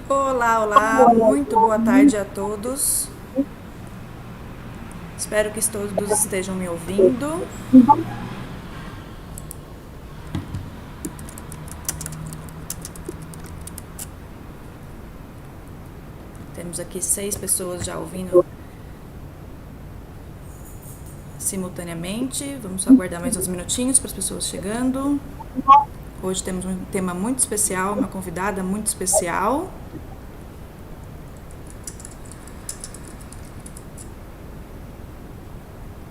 Olá, olá, muito boa tarde a todos. Espero que todos estejam me ouvindo. Temos aqui 6 pessoas já ouvindo simultaneamente. Vamos aguardar mais uns minutinhos para as pessoas chegando. Hoje temos um tema muito especial, uma convidada muito especial.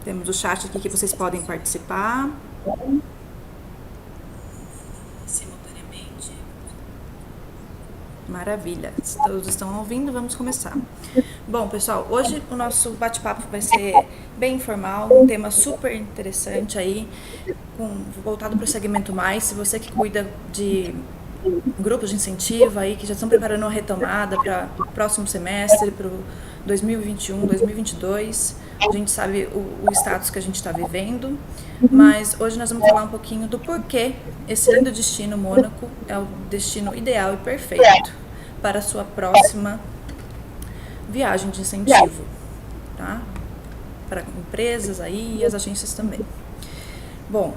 Temos o chat aqui que vocês podem participar. Simultaneamente. Maravilha. Se todos estão ouvindo, vamos começar. Bom, pessoal, hoje o nosso bate-papo vai ser bem informal, um tema super interessante aí, voltado para o segmento mais. Se você que cuida de grupos de incentivo aí, que já estão preparando uma retomada para o próximo semestre, para o 2021, 2022, a gente sabe o status que a gente está vivendo, mas hoje nós vamos falar um pouquinho do porquê esse lindo destino Mônaco é o destino ideal e perfeito para a sua próxima viagem de incentivo, tá? Para empresas aí e as agências também. Bom,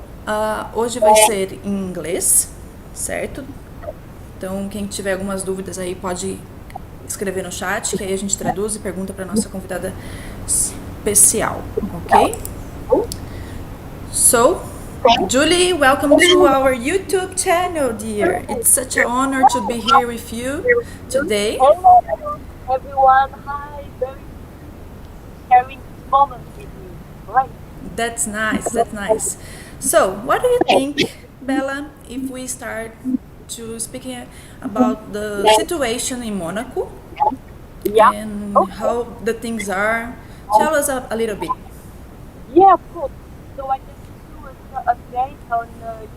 hoje vai ser em inglês, certo? Então, quem tiver algumas dúvidas aí pode escrever no chat, que aí a gente traduz e pergunta para nossa convidada especial, ok? So, Julie, welcome to our YouTube channel, dear. It's such an honor to be here with you today. Hello, everyone. Hi, very sharing this moment with you. Right. That's nice, that's nice. So, what do you think, Bella, if we start to speaking about the situation in Monaco Yeah. and Okay. how the things are? Tell us a little bit. Yeah, of course. So I can give you an update on, the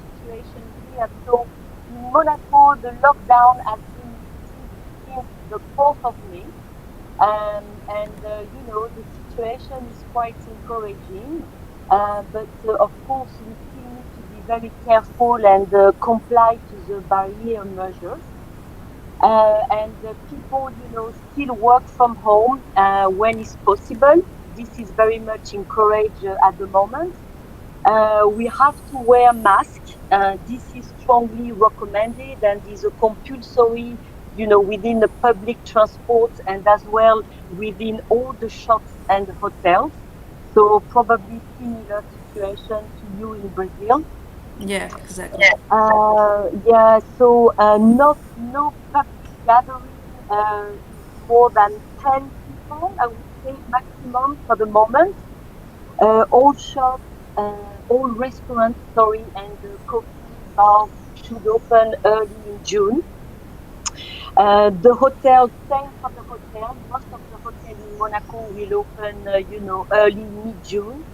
situation here. So in Monaco, the lockdown has been since the 4th of May. The situation is quite encouraging. But of course, we still need to be very careful and comply to the barrier measures. People, still work from home when it's possible. This is very much encouraged at the moment. We have to wear masks. This is strongly recommended and is a compulsory, within the public transport and as well within all the shops and hotels. So probably similar situation to you in Brazil. Yeah, exactly. No public gathering more than 10 people, I would say maximum for the moment. All shops, all restaurants, and coffee bars should open early in June. The hotel, same for the hotel. Most of the hotels in Monaco will open, early mid-June.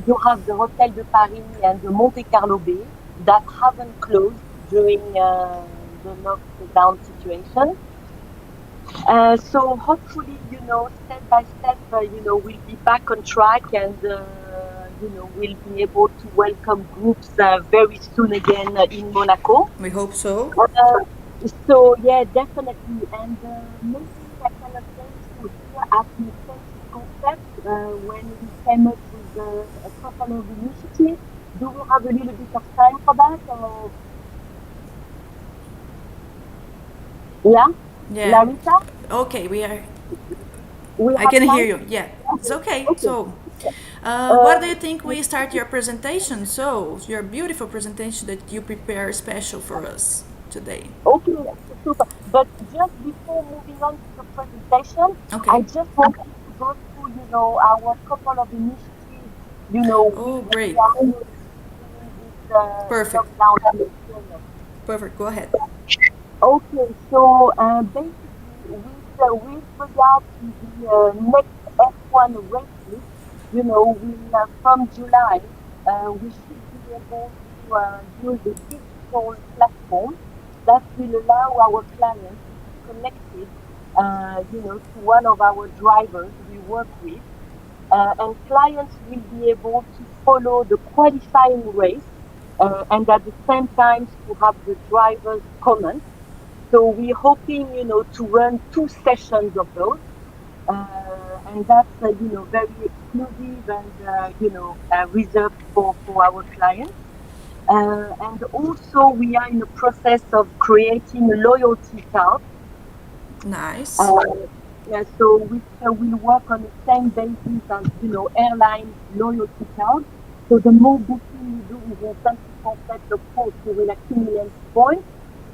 You have the Hotel de Paris and the Monte Carlo Bay that haven't closed during the lockdown situation. So hopefully, step by step, we'll be back on track and, we'll be able to welcome groups very soon again in Monaco. We hope so. Yeah, definitely. And maybe I can update you here at the concept when we came up with a couple of initiatives. Do we have a little bit of time for that? Or... Yeah? Larissa? Okay, We I can hear you. Yeah, it's okay. So, what do you think we start your presentation? So, your beautiful presentation that you prepare special for us today. Okay, super. But just before moving on to the presentation, Okay. I just wanted to go through, our couple of initiatives, Oh, great. Perfect. Perfect. Go ahead. Okay, so basically, with regard to the next F1 races, from July, we should be able to use the digital platform that will allow our clients to be connected, to one of our drivers we work with, and clients will be able to follow the qualifying race and at the same time to have the driver's comments. So we're hoping, to run 2 sessions of those. And that's, very exclusive and, reserved for our clients. And also we are in the process of creating a loyalty card. Nice. Yeah, so which will work on the same basis as, airline loyalty card. So the more booking you do with the incentive concept, of course, you will accumulate points.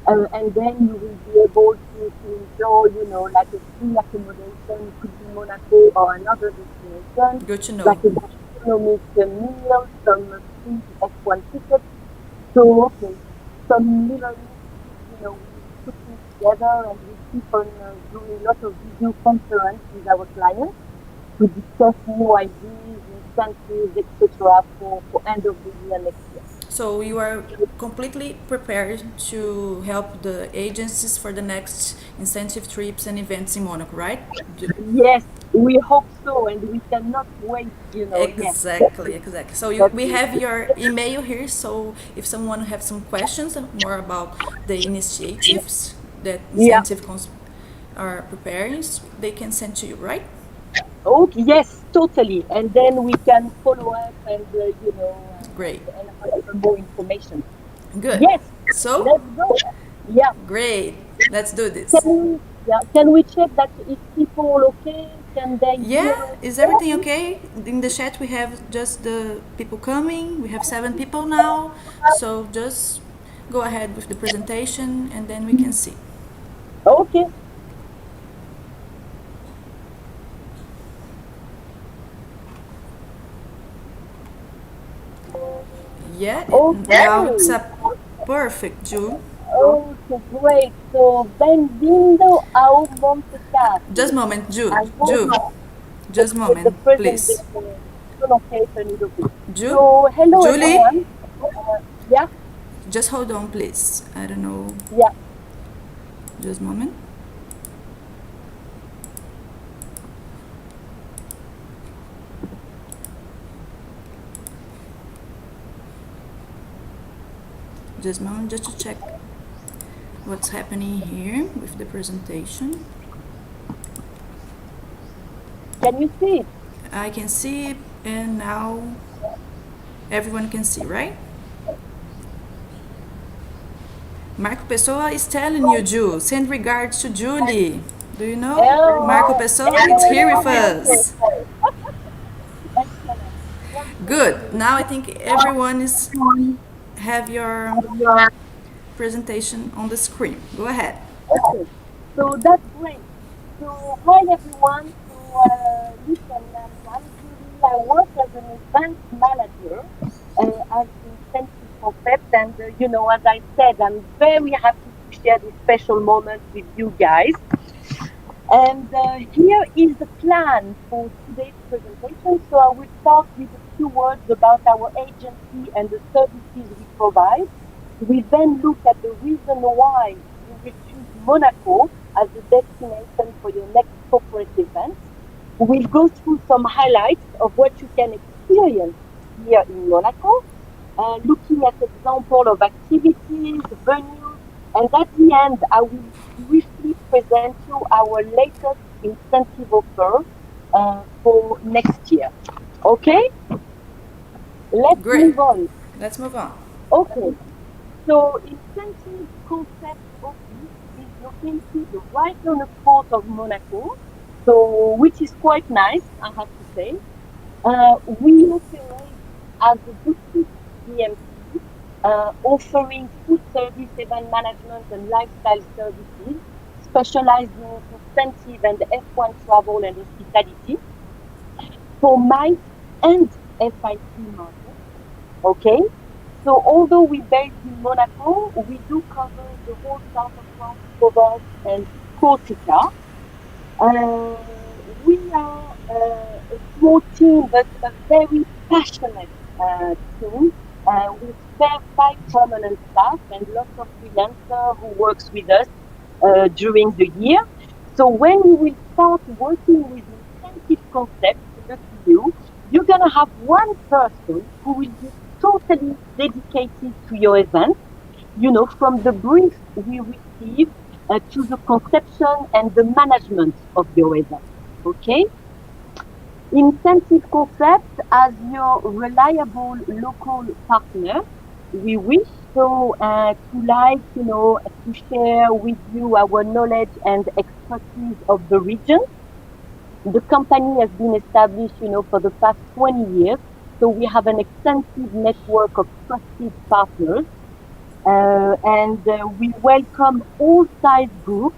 And then you will be able to enjoy, like a free accommodation, it could be Monaco or another destination. Good to know. Like a gastronomic meal, some free F1 tickets. So, okay, some little, we put things together and we keep on doing a lot of video conference with our clients to discuss new ideas, incentives, etc. for end of the year next year. So you are completely prepared to help the agencies for the next incentive trips and events in Monaco, right? Yes, we hope so, and we cannot wait, Exactly, exactly. So we have your email here, so if someone has some questions more about the initiatives that incentive are preparing, they can send to you, right? Okay, yes, totally. And then we can follow up and, Great. and have more information. Good. Yes, So, let's go. Yeah. Great. Let's do this. Can we check that if people okay? Can they Yeah, is everything okay? In the chat we have just the people coming. We have 7 people now. So just go ahead with the presentation and then we can see. Okay. Yeah, Okay. now it's a perfect, Julie. Okay, great. So, bem-vindo ao Monte Carlo. Just a moment, Julie. Just a The moment, please. presentation. Julie? So, hello Julie? everyone. Yeah, Just hold on, please. I don't know. yeah. Just a moment. Just a moment, just to check what's happening here with the presentation. Can you see it? I can see it, and now everyone can see, right? Marco Pessoa is telling you, Ju, send regards to Julie. Do you know? Marco Pessoa is here with us. Good. Now I think everyone is have your presentation on the screen. Go ahead. Okay. So that's great. So hi everyone. So listen, I'm Julie. I work as an event manager as the incentive concept, and as I said, I'm very happy to share this special moment with you guys. And here is the plan for today's presentation. So I will start with a few words about our agency and the services we provide. We then look at the reason why you will choose Monaco as a destination for your next corporate event. We'll go through some highlights of what you can experience here in Monaco, looking at example of activities, venues, and at the end, I will briefly present you our latest incentive offer for next year. Okay? Let's move on. Let's move on. Okay. So, incentive concept office is located right on the port of Monaco, so which is quite nice, I have to say. We operate as a boutique DMC, offering food service, event management, and lifestyle services, specialized in incentive and F1 travel and hospitality for MICE and FIC markets. Okay? So although we're based in Monaco, we do cover the whole south of France, Provence, and Corsica. We are a small team, but a very passionate team with 5 permanent staff and lots of freelancers who works with us during the year. So when you will start working with incentive concepts, you're going to have one person who will be totally dedicated to your event. From the brief we receive, to the conception and the management of your event. Okay? Incentive concept as your reliable local partner. We wish to share with you our knowledge and expertise of the region. The company has been established, for the past 20 years. So we have an extensive network of trusted partners. And we welcome all size groups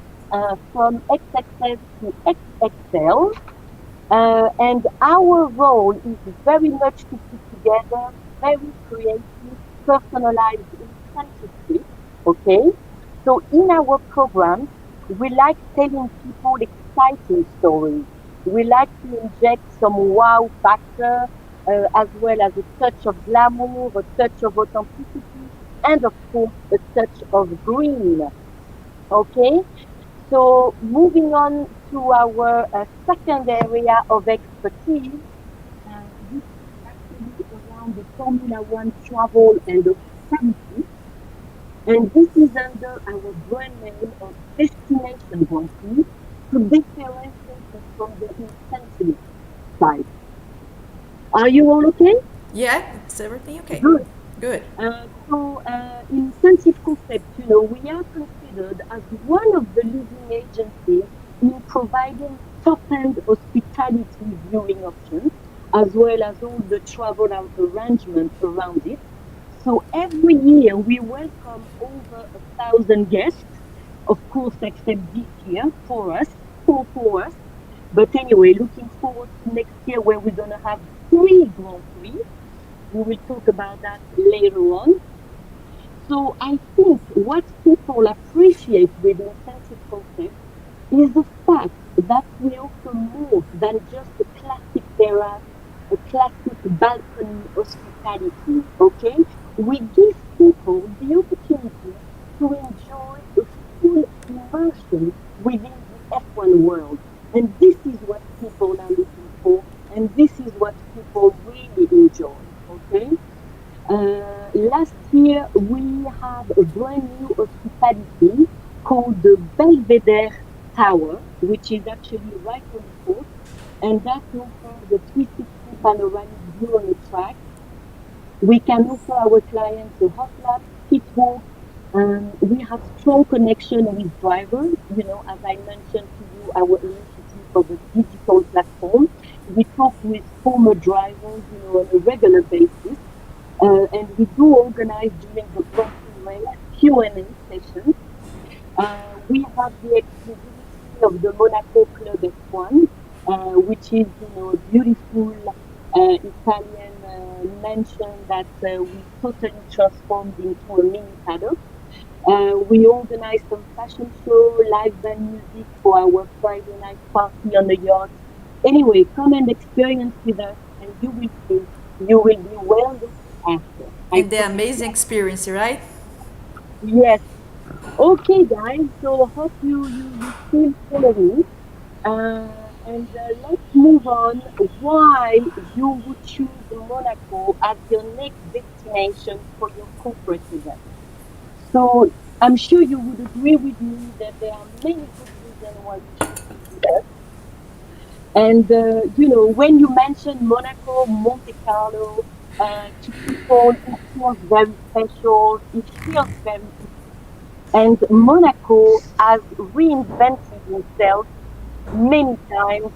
from XXS to XXL. And our role is very much to put together very creative, personalized incentive trips. Okay? So in our program, we like telling people exciting stories. We like to inject some wow factor, as well as a touch of glamour, a touch of authenticity, and of course, a touch of green. Okay? So moving on to our second area of expertise, this is actually around the Formula One travel and hospitality. And this is under our brand name of Destination Grand Prix to differentiate us from the incentive side. Are you all okay? Yeah, it's everything okay. Good. Good. Incentive concept, we are considered as one of the leading agencies in providing top-end hospitality viewing options, as well as all the travel arrangements around it. So every year we welcome over 1,000 guests, of course, except this year for us, for us. But anyway, looking forward to next year where we're going to have 3 Grand Prix. We will talk about that later on. So I think what people appreciate with incentive concept is the fact that we offer more than just a classic terrace, a classic balcony hospitality. Okay, we give people the opportunity to enjoy a full immersion within the F1 world, and this is what people are looking for, and this is what people really enjoy. Okay. Last year, we have a brand new hospitality called the Belvedere Tower, which is actually right on the coast, and that offers a 360 panoramic view on the track. We can offer our clients a hot lap, pit walk. We have strong connection with drivers. As I mentioned to you, our initiative for the digital platform. We talk with former drivers, on a regular basis. And we do organize during the Grand Prix race Q&A sessions. We have the exclusivity of the Monaco Club F1, which is, a beautiful Italian mansion that we totally transformed into a mini paddock. We organize some fashion show, live band music for our Friday night party on the yacht. Anyway, come and experience with us, and you will see you will be well looked after. And the amazing experience, right? Yes. Okay, guys. So hope you still follow me. And let's move on. Why you would choose Monaco as your next destination for your corporate event? So I'm sure you would agree with me that there are many good reasons why you should do that. And when you mention Monaco, Monte Carlo, to people, it feels very special. It feels very. And Monaco has reinvented itself many times,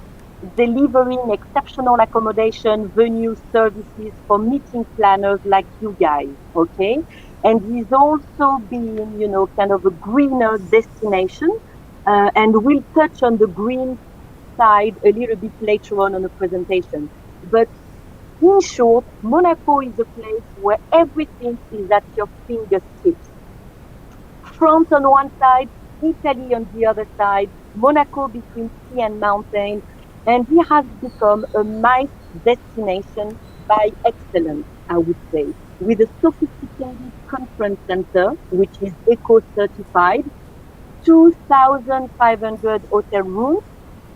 delivering exceptional accommodation, venue services for meeting planners like you guys. Okay, and he's also being, kind of a greener destination, and we'll touch on the green side a little bit later on the presentation. But in short, Monaco is a place where everything is at your fingertips. France on one side, Italy on the other side, Monaco between sea and mountain, and it has become a MICE destination by excellence, I would say, with a sophisticated conference center, which is eco-certified, 2,500 hotel rooms.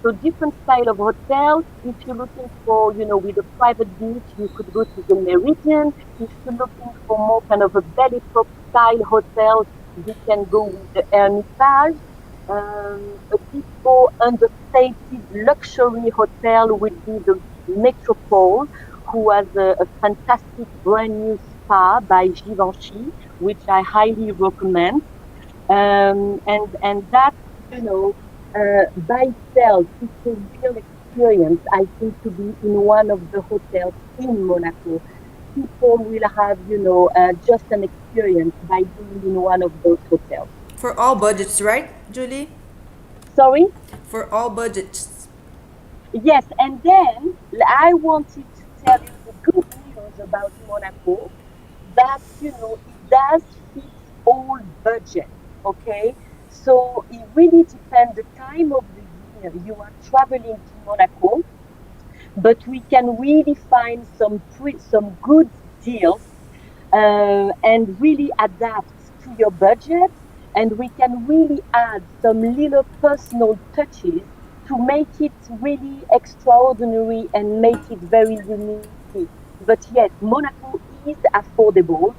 So different style of hotels. If you're looking for, with a private beach, you could go to the Meridian. If you're looking for more kind of a belly top style hotel, you can go with the Hermitage. A bit more understated luxury hotel would be the Metropole, who has a fantastic brand new spa by Givenchy, which I highly recommend. And that, you know, by itself, it's a real experience, I think, to be in one of the hotels in Monaco. People will have, just an experience by being in one of those hotels. For all budgets, right, Julie? Sorry? For all budgets. Yes, and then I wanted to tell you the good news about Monaco, that, it does fit all budgets, okay? So it really depends the time of the year you are traveling to Monaco, but we can really find some good deals and really adapt to your budget. And we can really add some little personal touches to make it really extraordinary and make it very unique. But yes, Monaco is affordable,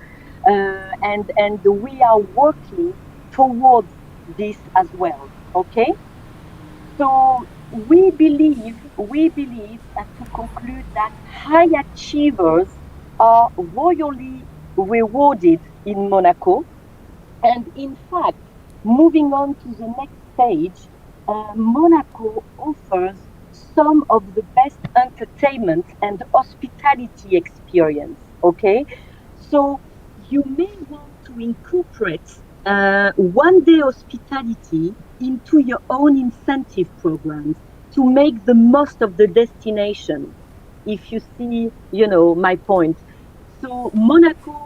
and we are working towards this as well. Okay, so we believe that, to conclude, that high achievers are royally rewarded in Monaco. And in fact, moving on to the next stage, Monaco offers some of the best entertainment and hospitality experience. Okay, so you may want to incorporate one day hospitality into your own incentive programs to make the most of the destination. If you see, my point. So Monaco,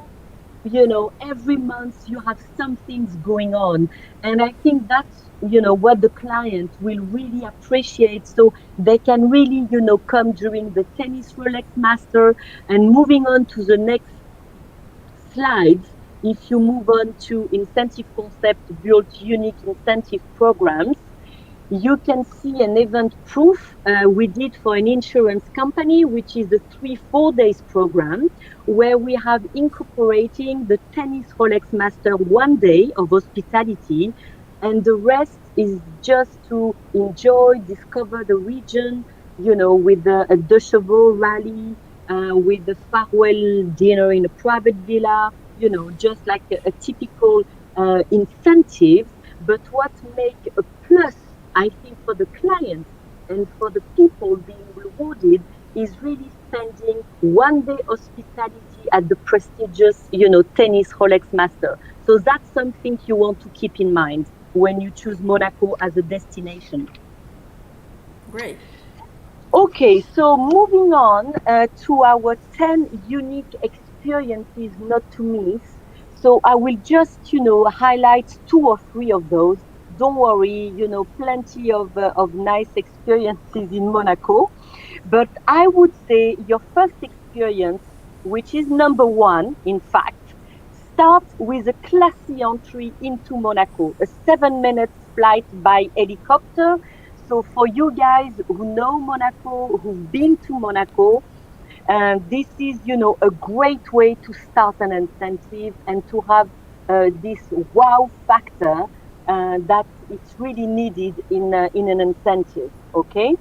every month you have some things going on. And I think that's, what the client will really appreciate. So they can really, come during the tennis Rolex Master. And moving on to the next slides, if you move on to incentive concept, build unique incentive programs, you can see an event proof we did for an insurance company, which is a 3-4 days program, where we have incorporating the tennis Rolex Master 1 day of hospitality, and the rest is just to enjoy, discover the region, with a De Chevaux rally, with the farewell dinner in a private villa, just like a typical incentive. But what make a plus, I think, for the clients and for the people being rewarded, is really spending 1 day hospitality at the prestigious, tennis Rolex Master. So that's something you want to keep in mind when you choose Monaco as a destination. Great. Okay, so moving on to our 10 unique experiences not to miss. So I will just, highlight 2 or 3 of those. Don't worry, plenty of nice experiences in Monaco. But I would say your first experience, which is number one, in fact, starts with a classy entry into Monaco, a 7 minute flight by helicopter. So for you guys who know Monaco, who've been to Monaco, this is, a great way to start an incentive and to have this wow factor that it's really needed in an incentive. Okay.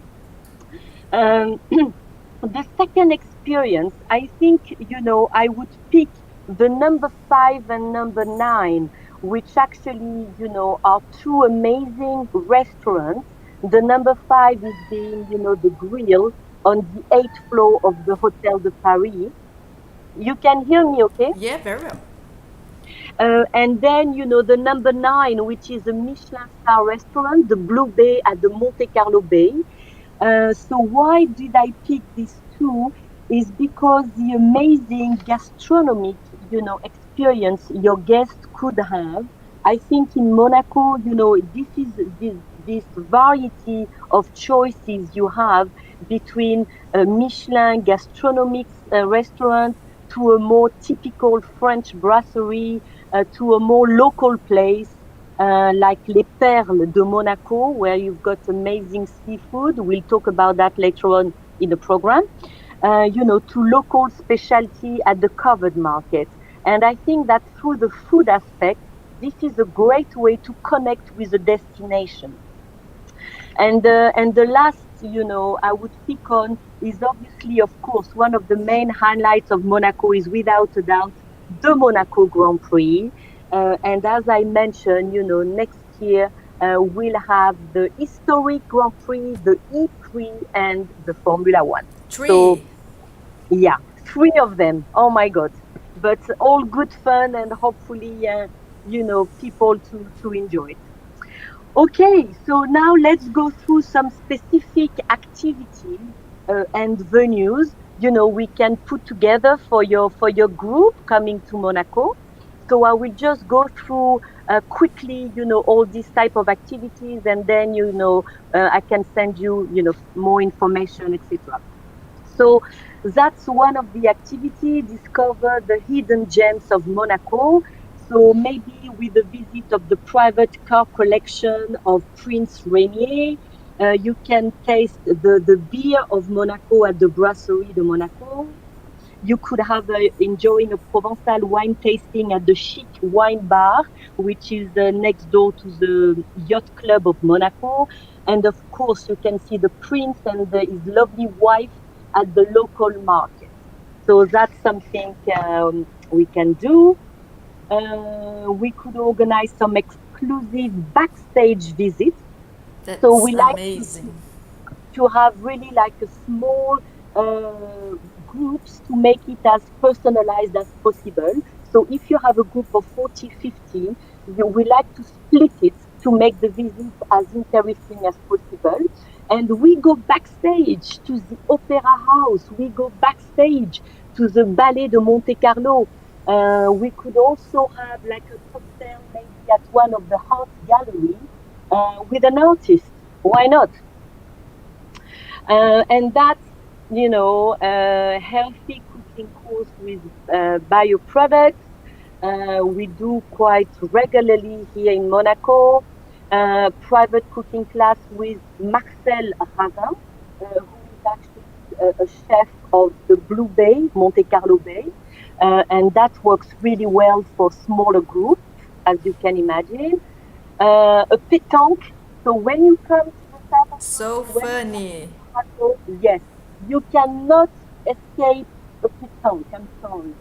Um, the second experience, I think, I would pick the number 5 and number 9, which actually, are 2 amazing restaurants. The number 5 is being, the grill on the 8th floor of the Hotel de Paris. You can hear me, okay? Yeah, very well. And then, the number 9, which is a Michelin star restaurant, the Blue Bay at the Monte Carlo Bay. So why did I pick these two? Is because the amazing gastronomic, experience your guests could have. I think in Monaco, this variety of choices you have between a Michelin gastronomic restaurant to a more typical French brasserie, to a more local place like Les Perles de Monaco, where you've got amazing seafood. We'll talk about that later on in the program. To local specialty at the covered market. And I think that through the food aspect, this is a great way to connect with the destination. And the last, I would pick on is obviously, of course, one of the main highlights of Monaco is without a doubt the Monaco Grand Prix. And as I mentioned, next year we'll have the historic Grand Prix, the E-Prix, and the Formula One. So, Three. yeah, three of them. Oh my God. But all good fun and hopefully, people to enjoy it. Okay, so now let's go through some specific activities and venues, we can put together for your group coming to Monaco. So I will just go through quickly, all these type of activities, and then, I can send you, more information, etc. So that's one of the activities, discover the hidden gems of Monaco. So maybe with a visit of the private car collection of Prince Rainier, you can taste the beer of Monaco at the Brasserie de Monaco. You could have enjoying a Provençal wine tasting at the Chic Wine Bar, which is next door to the Yacht Club of Monaco. And of course, you can see the prince and his lovely wife at the local market. So that's something we can do. We could organize some exclusive backstage visits. So That's we like amazing. to have really like a small uh, groups to make it as personalized as possible. So if you have a group of 40, 50, we like to split it to make the visit as interesting as possible. And we go backstage to the Opera House. We go backstage to the Ballet de Monte Carlo. We could also have like a cocktail maybe at one of the art gallery with an artist. Why not? And that's, healthy cooking course with bio products. We do quite regularly here in Monaco. Private cooking class with Marcel Razin, who is actually a chef of the Blue Bay, Monte Carlo Bay. And that works really well for smaller groups, as you can imagine. A pétanque. So when you come to the south of So France, when you come funny. to Monaco, yes, you cannot escape a pétanque. I'm sorry.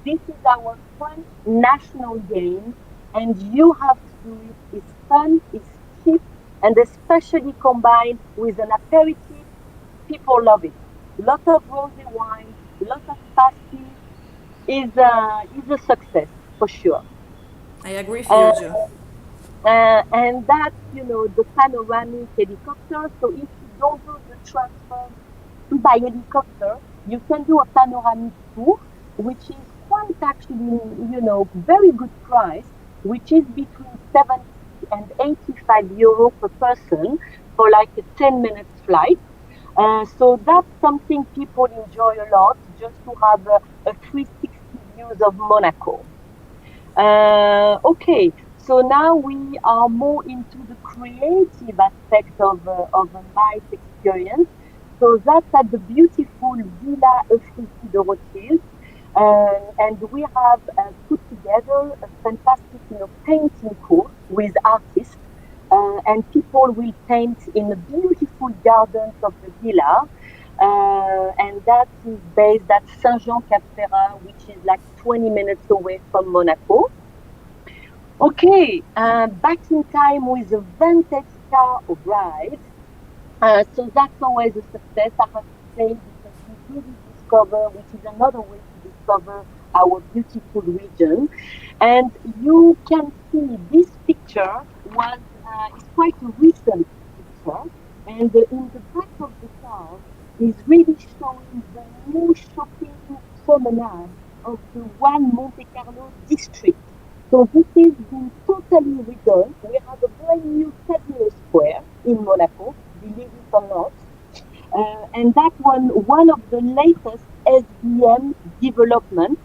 This is our French national game, and you have to do it. It's fun, it's cheap, and especially combined with an aperitif. People love it. Lot of rosé wine, lot of pasty is a success for sure. I agree with Uh, you, Ju. and that's, the panoramic helicopter. So if you don't do the transfer by helicopter, you can do a panoramic tour, which is quite actually, very good price, which is between 70 and 85 euro per person for like a 10 minutes flight. So that's something people enjoy a lot, just to have a 360 views of Monaco. Okay, so now we are more into the creative aspect of a nice experience. So that's at the beautiful Villa Eufrisie de Rothschild. And we have put together a fantastic, painting course with artists. And people will paint in the beautiful gardens of the villa. And that is based at Saint-Jean-Cap-Ferrat, which is like 20 minutes away from Monaco. Okay, back in time with a vintage car ride. So that's always a success, I have to say, because we really discover, which is another way to discover our beautiful region. And you can see this picture is quite a recent picture. And in the back of the car is really showing the new shopping promenade of the One Monte Carlo district. So this is been totally redone. We have a brand new Casino Square in Monaco, believe it or not. And that one of the latest SBM developments.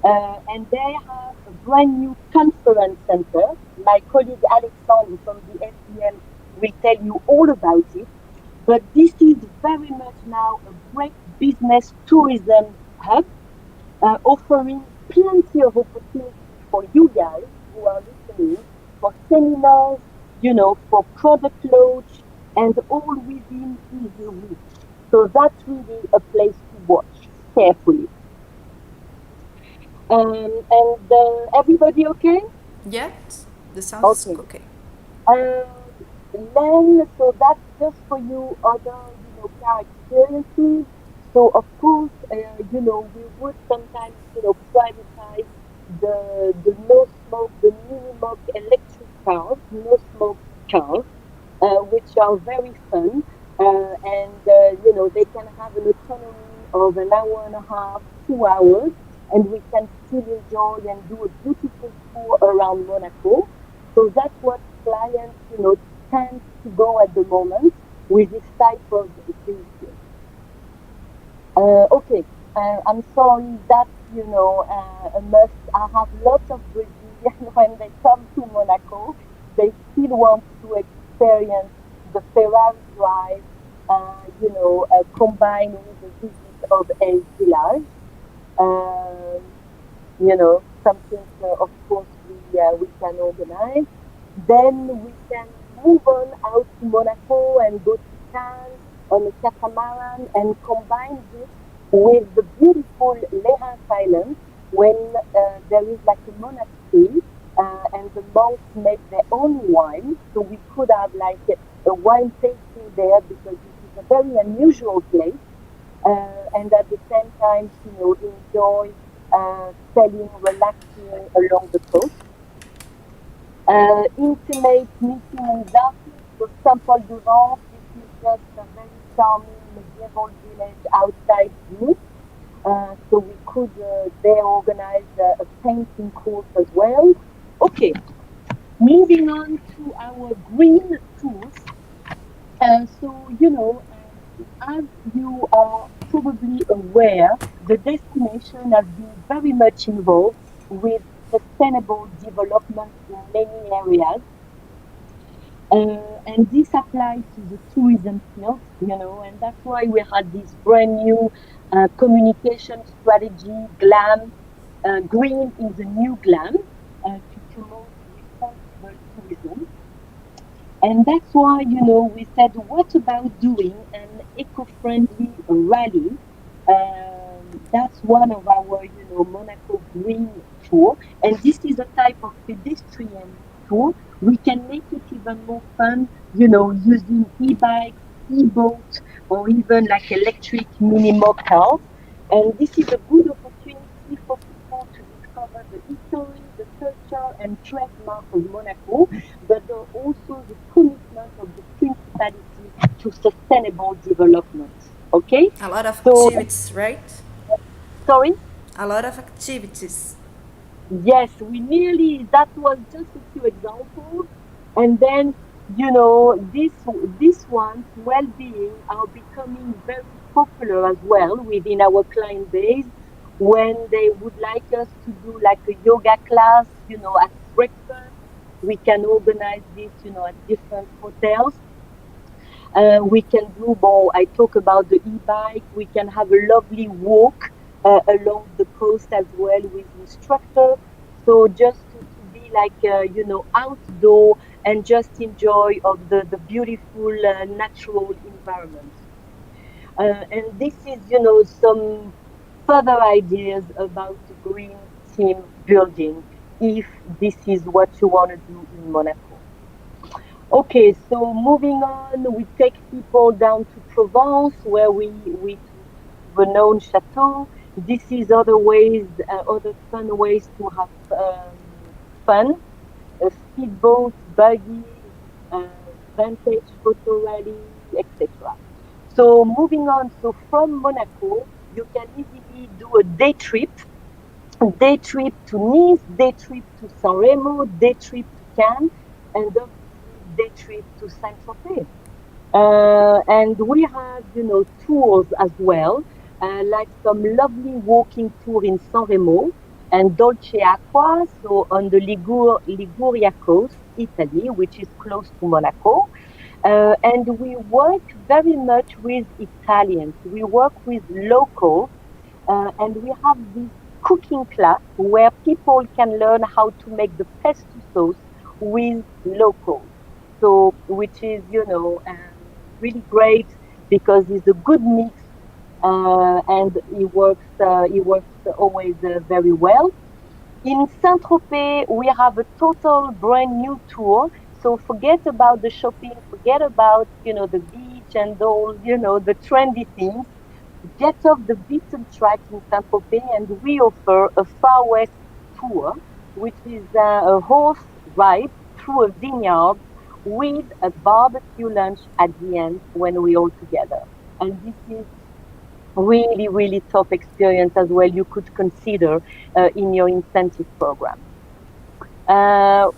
And they have a brand new conference center. My colleague Alexandre from the SBM will tell you all about it. But this is very much now a great business tourism hub, offering plenty of opportunities for you guys who are listening training, for seminars, for product launch, and all within easy reach. So that's really a place to watch carefully. And everybody okay? Yes, this sounds okay. Then, so that's just for you other, car experiences. So of course, we would sometimes, prioritize the no smoke, the minimum electric cars, no smoke cars, which are very fun, and they can have an autonomy of an hour and a half, 2 hours, and we can still enjoy and do a beautiful tour around Monaco. So that's what clients, tend to go at the moment with this type of vehicle. Okay, I'm sorry that a must. I have lots of Brazilians when they come to Monaco, they still want to experience the Ferrari drive, combined with the visit of a village. Um, something of course we can organize. Then we can move on out to Monaco and go to Cannes on a catamaran and combine this with the beautiful Lérins Island when there is like a monastery and the monks make their own wine. So we could have like a wine tasting there because this is a very unusual place. And at the same time, enjoy sailing, relaxing along the coast. Intimate meeting with artists. So Saint-Paul du Vent, this is just a very charming medieval village outside Nice. So we could there organize a painting course as well. Okay, moving on to our green tours. So, as you are probably aware, the destination has been very much involved with sustainable development in many areas. And this applies to the tourism field, and that's why we had this brand new communication strategy, GLAM. Green is a new GLAM to promote responsible tourism. And that's why, we said, what about doing an eco-friendly rally? That's one of our, Monaco Green tour. And this is a type of pedestrian tour. We can make it even more fun, using e-bikes, e-boats, or even like electric mini cars. And this is a good opportunity for people to discover the history, the culture, and trademark of Monaco, but also the commitment of the Principality to sustainable development. Okay? A lot of So, activities, right? sorry? A lot of activities. Yes, that was just a few examples. And then, these ones, well-being, are becoming very popular as well within our client base when they would like us to do like a yoga class, at breakfast. We can organize this, at different hotels. We can do more. I talk about the e-bike. We can have a lovely walk along the coast as well with instructor. So just to be like outdoor and just enjoy of the beautiful natural environment. And this is some further ideas about the green team building if this is what you want to do in Monaco. Okay, so moving on, we take people down to Provence, where we to renowned chateau. This is other ways, other fun ways to have fun. Speedboat, buggies, vintage photo rally, etc. So moving on, so from Monaco, you can easily do a day trip to Nice, day trip to San Remo, day trip to Cannes, and obviously day trip to Saint Tropez. And we have, tours as well, like some lovely walking tour in San Remo and Dolce Acqua, so on the Liguria coast, Italy, which is close to Monaco. And we work very much with Italians. We work with locals, and we have this cooking class where people can learn how to make the pesto sauce with locals. So, which is, really great because it's a good mix, and it works always very well. In Saint-Tropez, we have a total brand new tour. So forget about the shopping, forget about, the beach and all, the trendy things. Get off the beaten track in Saint-Tropez, and we offer a Far West tour, which is a horse ride through a vineyard with a barbecue lunch at the end when we all together. And this is really, really top experience as well you could consider in your incentive program.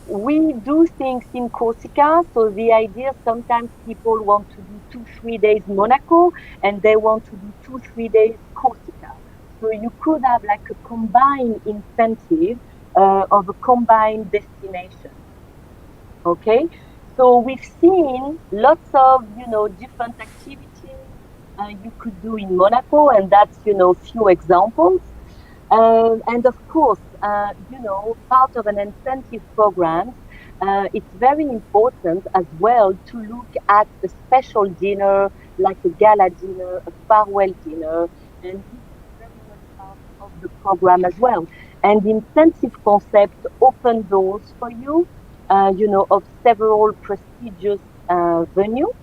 We do things in Corsica, so the idea sometimes people want to do 2-3 days Monaco and they want to do 2-3 days Corsica. So you could have like a combined incentive of a combined destination. Okay, so we've seen lots of different activities you could do in Monaco, and that's few examples. And of course, part of an incentive program, it's very important as well to look at a special dinner, like a gala dinner, a farewell dinner, and this is very much part of the program as well. And the incentive concept open doors for you, of several prestigious venues.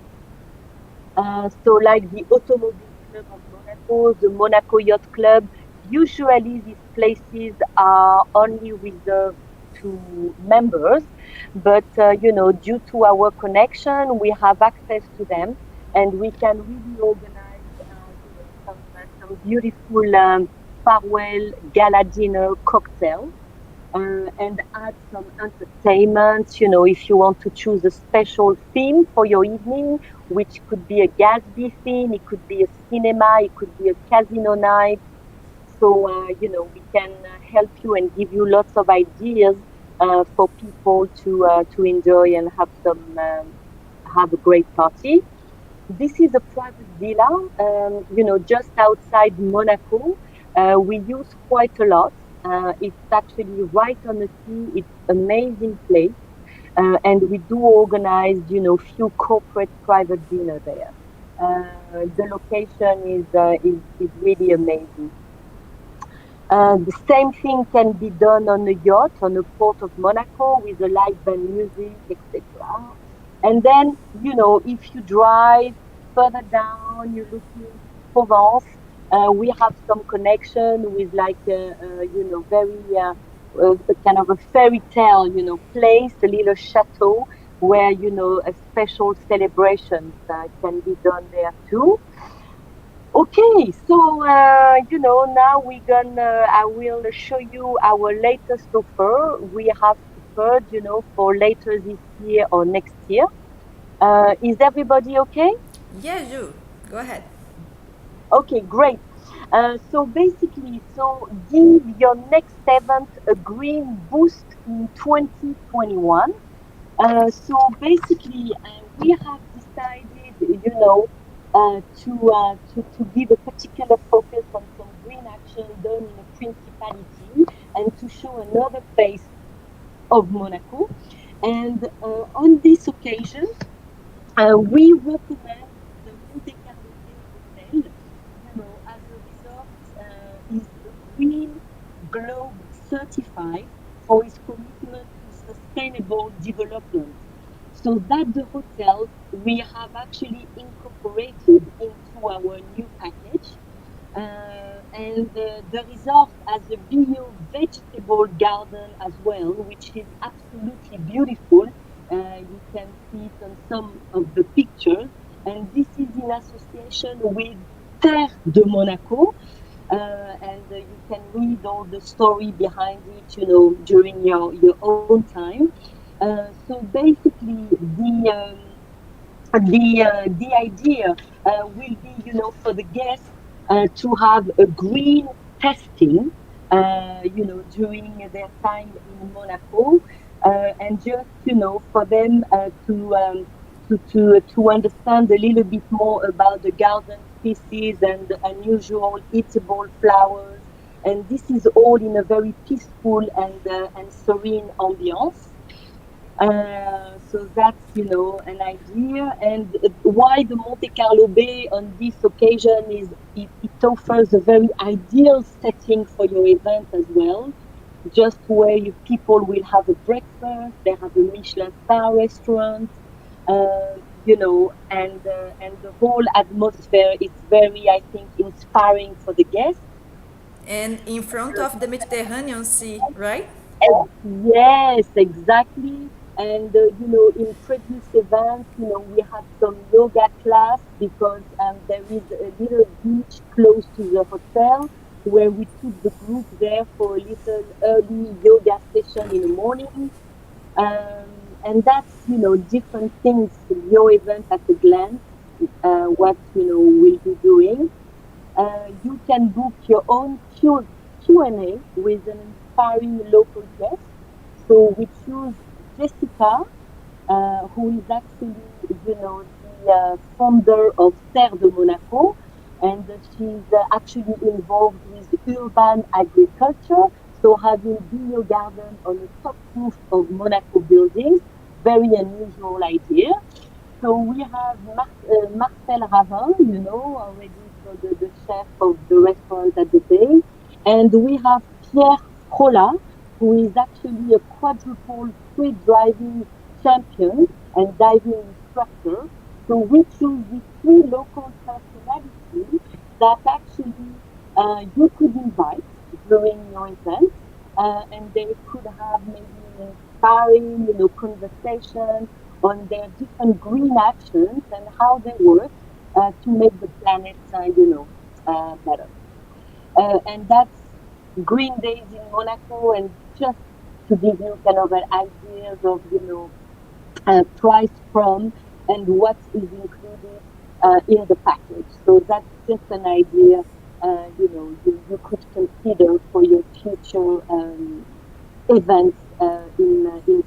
So like the Automobile Club of Monaco, the Monaco Yacht Club, usually these places are only reserved to members, but due to our connection, we have access to them, and we can really organize, some beautiful farewell gala dinner cocktails and add some entertainment. If you want to choose a special theme for your evening, which could be a Gatsby theme, it could be a cinema, it could be a casino night. So, we can help you and give you lots of ideas for people to enjoy and have a great party. This is a private villa, just outside Monaco. We use quite a lot. It's actually right on the sea. It's amazing place, and we do organize, few corporate private dinner there. The location is really amazing. The same thing can be done on a yacht, on the port of Monaco with a live band music, etc. And then, if you drive further down, you look into Provence, we have some connection with like very a kind of a fairy tale, place, a little chateau where, a special celebrations can be done there too. Okay, so now I will show you our latest offer. We have prepared, for later this year or next year. Is everybody okay? Yeah, you. Go ahead. Okay, great. So basically, give your next event a green boost in 2021. So basically, we have decided, to give a particular focus on some green action done in a principality and to show another face of Monaco. And on this occasion, we recommend the Monte Carlo Hotel, as a resort is Green Globe certified for its commitment to sustainable development. So that the hotel we have actually incorporated into our new package. And the resort has a bio-vegetable garden as well, which is absolutely beautiful. You can see it on some of the pictures. And this is in association with Terre de Monaco. And you can read all the story behind it, during your own time. So basically, the idea will be, for the guests to have a green testing, during their time in Monaco, and just, for them to understand a little bit more about the garden species and the unusual eatable flowers. And this is all in a very peaceful and serene ambiance. So that's, an idea. And why the Monte Carlo Bay on this occasion is it offers a very ideal setting for your event as well. Just where people will have a breakfast, they have a Michelin star restaurant, and the whole atmosphere is very, I think, inspiring for the guests. And in front of the Mediterranean Sea, right? Yes, exactly. And in previous events, we had some yoga class because there is a little beach close to the hotel where we took the group there for a little early yoga session in the morning. And that's, different things, your event at a glance, what, we'll be doing. You can book your own Q&A with an inspiring local guest. So we choose Jessica, who is actually, the founder of Terre de Monaco, and she's actually involved with urban agriculture. So having bio garden on the top roof of Monaco buildings, very unusual idea. So we have Marcel Ravin, already, so the chef of the restaurant at the Bay. And we have Pierre Frola, who is actually a quadruple free driving champion and diving instructor. So we choose these three local personalities that actually you could invite during your event, and they could have maybe an inspiring, conversation on their different green actions and how they work to make the planet, better. And that's Green Days in Monaco, and just to give you kind of an idea of, price from and what is included in the package. So that's just an idea, you could consider for your future events in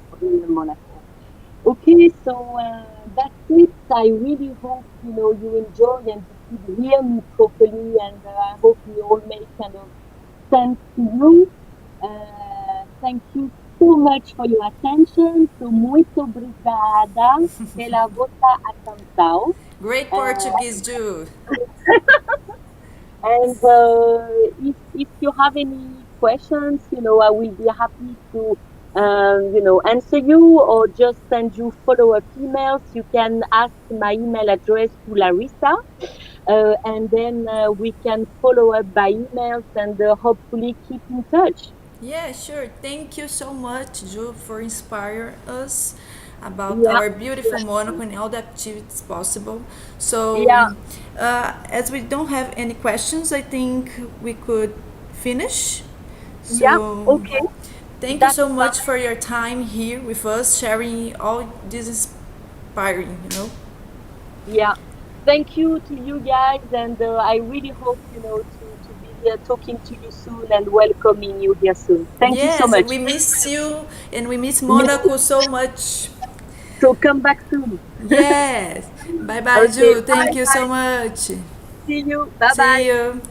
Monaco. Okay, so that's it. I really hope you enjoy and you could hear me properly, and I hope we all make kind of sense to you. Thank you so much for your attention. So muito obrigada pela vossa atenção. Great Uh, Portuguese, Jude. and if you have any questions, I will be happy to, answer you or just send you follow-up emails. You can ask my email address to Larissa, and then we can follow up by emails and hopefully keep in touch. Yeah, sure. Thank you so much, Ju, for inspiring us about Yeah, our beautiful Monaco and all the activities possible. So, yeah, as we don't have any questions, I think we could finish. yeah. So, Okay, thank you that's so much fine. for your time here with us, sharing all this inspiring. Yeah. Thank you to you guys, and I really hope to be talking to you soon and welcoming you here soon. Thank you so Yes, much. we miss you and we miss Me Monaco so much. So come back soon. Yes. Bye bye, Okay, Ju. bye Thank you so bye. much. See you. Bye See bye. you.